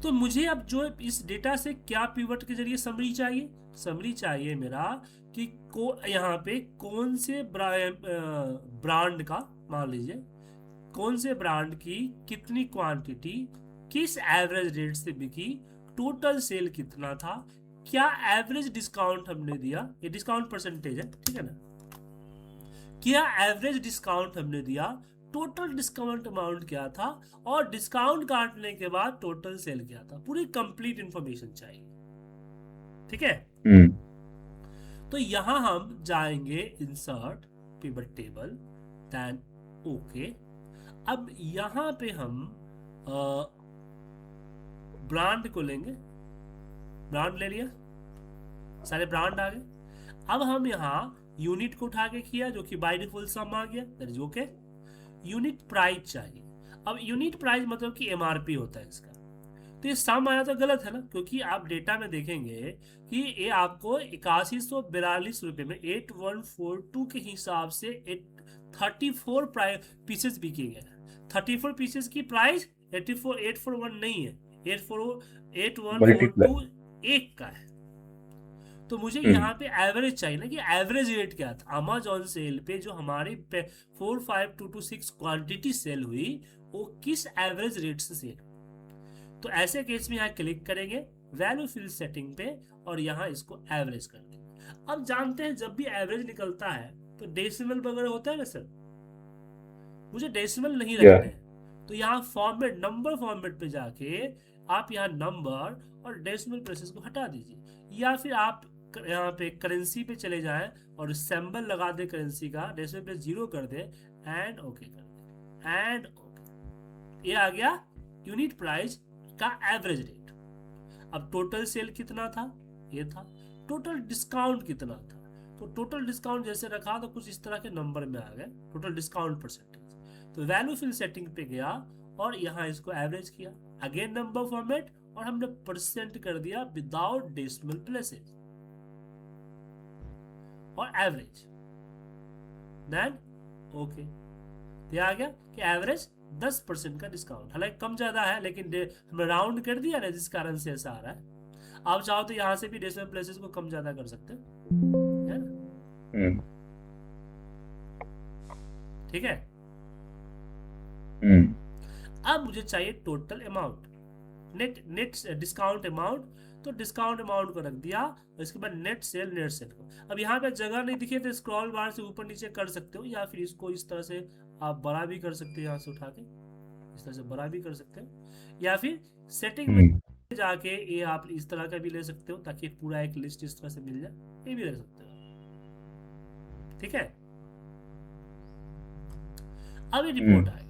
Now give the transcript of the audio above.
तो मुझे अब जो इस डेटा से क्या पिवट के जरिए समरी चाहिए, समरी चाहिए मेरा कि यहाँ पे कौन से ब्रांड का, मान लीजिए कौन से ब्रांड की कितनी क्वांटिटी किस एवरेज रेट से बिकी, टोटल सेल कितना था, क्या एवरेज डिस्काउंट हमने दिया, ये डिस्काउंट परसेंटेज है, ठीक है ना, क्या एवरेज डिस्काउंट हमने दिया, टोटल डिस्काउंट अमाउंट क्या था, और डिस्काउंट काटने के बाद टोटल सेल क्या था, पूरी कंप्लीट इंफॉर्मेशन चाहिए, ठीक है। तो यहां हम जाएंगे insert pivot table, then okay. अब यहां पे हम ब्रांड को लेंगे, ब्रांड ले लिया, सारे ब्रांड आ गए। अब हम यहाँ यूनिट को उठा के किया जो कि बाय डिफॉल्ट सम आ गया, that is okay. Unit price चाहिए। अब यूनिट प्राइस मतलब कि एमआरपी होता है इसका, तो ये सम आया तो गलत है ना, क्योंकि आप डेटा में देखेंगे कि ये आपको 8142 रुपए में 8142 के हिसाब से 34 पीसेस बिके गए। 34 पीसेस की प्राइस 841 नहीं है, 8142 एक का है। तो मुझे यहाँ पे एवरेज चाहिए ना, कि एवरेज रेट क्या था अमेजोन सेल पे जो हमारी 45226 क्वांटिटी सेल हुई, वो किस एवरेज रेट से सेल। तो ऐसे केस में यहाँ क्लिक करेंगे वैल्यू फिल सेटिंग पे और यहाँ इसको एवरेज कर देंगे। अब जानते हैं जब भी एवरेज निकलता है तो डेसिमल वगैरह होता है ना सर, मुझे डेसिमल नहीं रखना है, तो यहाँ फॉर्मेट नंबर फॉर्मेट पे जाके आप यहाँ नंबर और डेसिमल प्लेसेस को हटा दीजिए, या फिर आप यहाँ पे करेंसी पे चले जाएं और सिंबल लगा दे करेंसी का, डेसिमल प्लेस 0 कर दे एंड ओके कर दे एंड ओके। ये आ गया यूनिट प्राइस का एवरेज रेट। अब टोटल सेल कितना था, ये था। टोटल डिस्काउंट कितना था, तो टोटल डिस्काउंट जैसे रखा तो कुछ इस तरह के नंबर में आ गए, टोटल डिस्काउंट परसेंटेज। तो वैल्यू फिल सेटिंग पे गया और यहाँ इसको एवरेज किया, अगेन नंबर फॉर्मेट, और हमने परसेंट कर दिया विदाउट डेसिमल प्लेसेस और एवरेज, देन ओके। ये आ गया कि एवरेज 10% का डिस्काउंट, हालांकि कम ज्यादा है लेकिन हमने राउंड कर दिया ना, जिस कारण से ऐसा आ रहा है। आप चाहो तो यहाँ से भी डेसिमल प्लेसेस को कम ज्यादा कर सकते हैं, ठीक है। अब मुझे चाहिए total amount, net discount amount, तो डिस्काउंट अमाउंट को रख दिया और इसके बाद नेट सेल को। अब यहाँ पे जगह नहीं दिखे तो स्क्रॉल बार से ऊपर नीचे कर सकते हो, या फिर इसको इस तरह से आप बड़ा भी कर सकते हो, यहाँ से उठा के इस तरह से बड़ा भी कर सकते हो, या फिर सेटिंग में जाके ये आप इस तरह का भी ले सकते हो ताकि पूरा एक लिस्ट इस तरह से मिल जाए, ये भी ले सकते हो, ठीक है। अब ये रिपोर्ट आए,